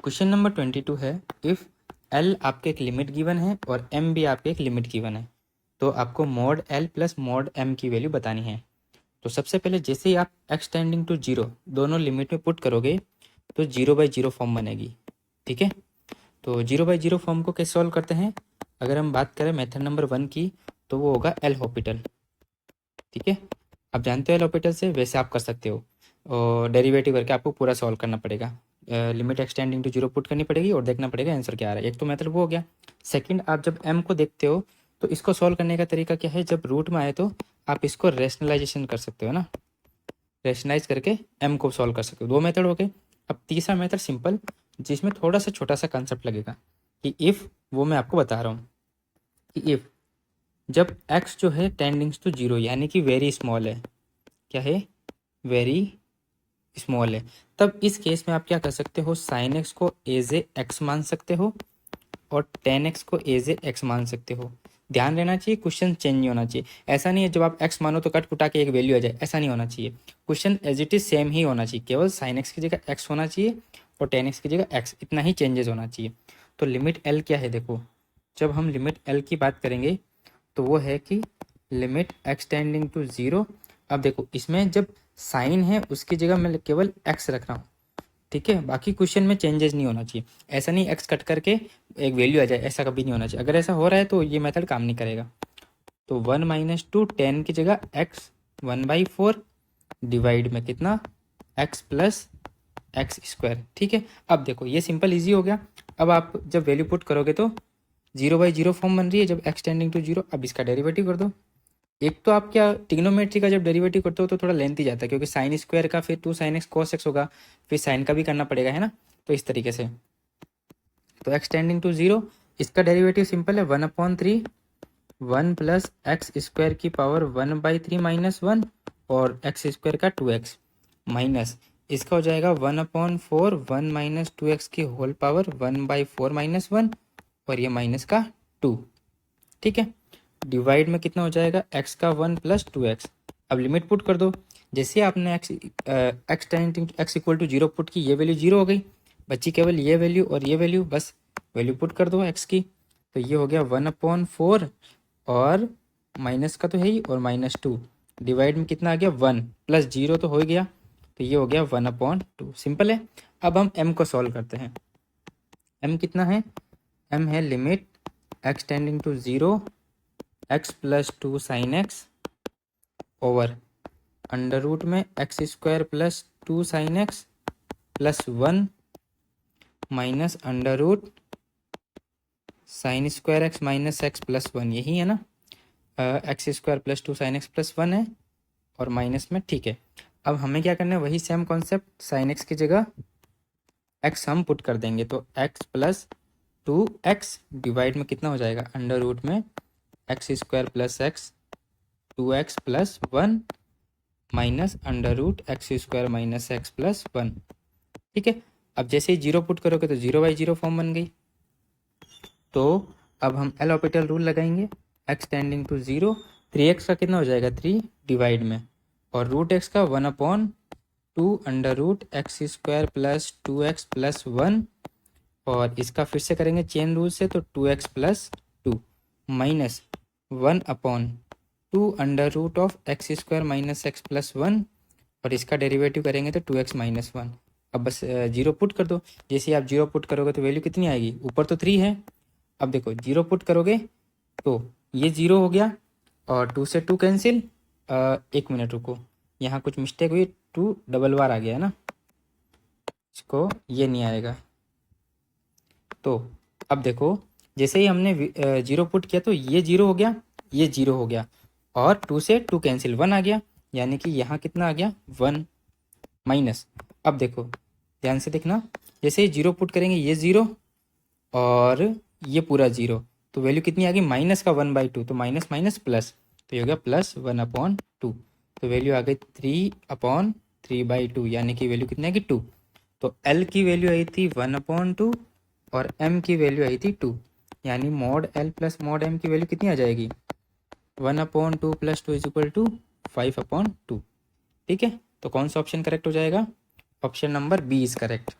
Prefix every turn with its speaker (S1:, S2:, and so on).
S1: Question number 22 है, if L आपके एक लिमिट गिवन है और एम भी आपके एक लिमिट गिवन है, तो आपको mod L plus mod M की वैल्यू बतानी है। तो सबसे पहले जैसे ही आप एक्स टेंडिंग टू जीरो दोनों लिमिट में पुट करोगे तो 0/0 फॉर्म बनेगी। ठीक है, तो 0/0 फॉर्म को कैसे सॉल्व करते हैं? अगर हम बात करें मेथड नंबर 1 की तो वो होगा एल हॉपिटल। ठीक है, आप जानते हो एल हॉपिटल से, वैसे आप कर सकते हो और डेरिवेटिव करके आपको पूरा सॉल्व करना पड़ेगा। Limit x tending to zero put करनी पड़ेगी और देखना पड़ेगा आंसर क्या आ रहा है। एक तो मेथड वो हो गया। सेकंड, आप जब एम को देखते हो तो इसको सॉल्व करने का तरीका क्या है? जब रूट में आए तो आप इसको रेशनलाइजेशन कर सकते हो ना, रेशनलाइज करके एम को सॉल्व कर सकते हो। 2 मेथड हो गए। अब तीसरा मेथड सिंपल, जिसमें थोड़ा सा छोटा सा कंसेप्ट लगेगा कि इफ़, वो मैं आपको बता रहा हूँ कि इफ़ जब x जो है टेंडिंग्स टू जीरो यानी कि वेरी स्मॉल है, क्या है? वेरी स्मॉल है, तब इस केस में आप क्या कर सकते हो? साइन एक्स को एज ए एक्स मान सकते हो और टेन एक्स को एज ए एक्स मान सकते हो। ध्यान रहना चाहिए, क्वेश्चन चेंज नहीं होना चाहिए। ऐसा नहीं है जब आप एक्स मानो तो कट कुटा के एक वैल्यू आ जाए, ऐसा नहीं होना चाहिए। Question as it is same ही होना चाहिए, केवल साइन एक्स की जगह एक्स होना चाहिए और टेन एक्स की जगह एक्स, इतना ही चेंजेस होना चाहिए। तो लिमिट एल क्या है? देखो, जब हम लिमिट एल की बात करेंगे तो वो है कि limit x tending to zero. अब देखो, इसमें जब साइन है उसकी जगह मैं केवल एक्स रख रहा हूँ। ठीक है, बाकी क्वेश्चन में चेंजेस नहीं होना चाहिए। ऐसा नहीं एक्स कट करके एक वैल्यू आ जाए, ऐसा कभी नहीं होना चाहिए। अगर ऐसा हो रहा है तो ये मेथड काम नहीं करेगा। तो 1 - 2 10 की जगह एक्स 1/4 डिवाइड में कितना? X plus x square. ठीक है, अब देखो ये सिंपल इजी हो गया। अब आप जब वैल्यू पुट करोगे तो 0/0 फॉर्म बन रही है जब एक्स टेंडिंग टू जीरो। अब इसका डेरिवेटिव कर दो। एक तो आप क्या, ट्रिग्नोमेट्री का जब डेरिवेटिव करते हो तो थोड़ा लेंथी जाता है, क्योंकि साइन स्क्वायर का फिर 2 sin x cos x होगा, फिर साइन का भी करना पड़ेगा, है ना? तो इस तरीके से, तो एक्स टेंडिंग टू जीरो, इसका डेरिवेटिव सिंपल है 1/3 1 प्लस एक्स स्क्वायर की पावर 1/3 -1 और एक्स स्क्वायर का 2x माइनस इसका हो जाएगा 1/4 1 - 2x की होल पावर 1/4 -1 और ये माइनस का 2। ठीक है, डिवाइड में कितना हो जाएगा? x का 1 प्लस 2x। अब लिमिट पुट कर दो। जैसे आपने x tending x equal to zero put की, ये वैल्यू जीरो हो गई, बची केवल ये वैल्यू और ये वैल्यू, बस वैल्यू पुट कर दो x की। तो ये हो गया 1/4 और माइनस का तो है ही और -2, डिवाइड में कितना आ गया? 1 प्लस जीरो तो हो ही गया, तो ये हो गया 1/2। सिंपल है। अब हम m को सॉल्व करते हैं। m कितना है? m है limit x tending to zero x plus 2 sin x over under root में x square plus 2 sin x plus 1 minus under root sine square x minus x plus 1, यही है ना? X square plus 2 sin x plus 1 है और minus में। ठीक है, अब हमें क्या करना है? वही सेम कॉन्सेप्ट, साइन एक्स की जगह एक्स हम पुट कर देंगे, तो एक्स प्लस 2x डिवाइड में कितना हो जाएगा? अंडर रूट में x square plus x 2x plus 1 minus under root x square minus x plus 1। ठीक है, अब जैसे ही जीरो पुट करोगे तो 0/0 फॉर्म बन गई। तो अब हम एल ऑपिटल रूल लगाएंगे। X tending to zero, 3x का कितना हो जाएगा? 3 डिवाइड में, और रूट एक्स का 1/2 under root x square plus 2x plus 1, और इसका फिर से करेंगे चेन रूल से, तो 2x plus 2 minus 1/2 under root of x square minus x plus 1, और इसका डेरिवेटिव करेंगे तो 2x माइनस 1। अब बस जीरो पुट कर दो। जैसे आप जीरो पुट करोगे तो वैल्यू कितनी आएगी? ऊपर तो 3 है, अब देखो जीरो पुट करोगे तो ये जीरो हो गया और 2 से 2 कैंसिल। 1 मिनट रुको, यहाँ कुछ मिस्टेक हुई, 2 डबल बार आ गया है ना, इसको ये नहीं आएगा। तो अब देखो, जैसे ही हमने जीरो पुट किया तो ये जीरो हो गया, ये जीरो हो गया, और 2 से 2 कैंसिल, 1 आ गया, यानी कि यहाँ कितना आ गया? 1 माइनस। अब देखो ध्यान से देखना, जैसे ही जीरो पुट करेंगे ये जीरो और ये पूरा जीरो, तो वैल्यू कितनी आ गई? माइनस का 1/2, तो माइनस माइनस प्लस, तो ये हो गया प्लस 1/2, तो वैल्यू आ गई 3/3/2, यानी कि वैल्यू कितनी आ गई? 2। तो L की वैल्यू आई थी 1/2 और M की वैल्यू आई थी 2, यानी mod L plus mod M की वैल्यू कितनी आ जाएगी? 1/2 प्लस 2 इज इक्वल टू 5/2। ठीक है, तो कौन सा ऑप्शन करेक्ट हो जाएगा? Option number B is correct.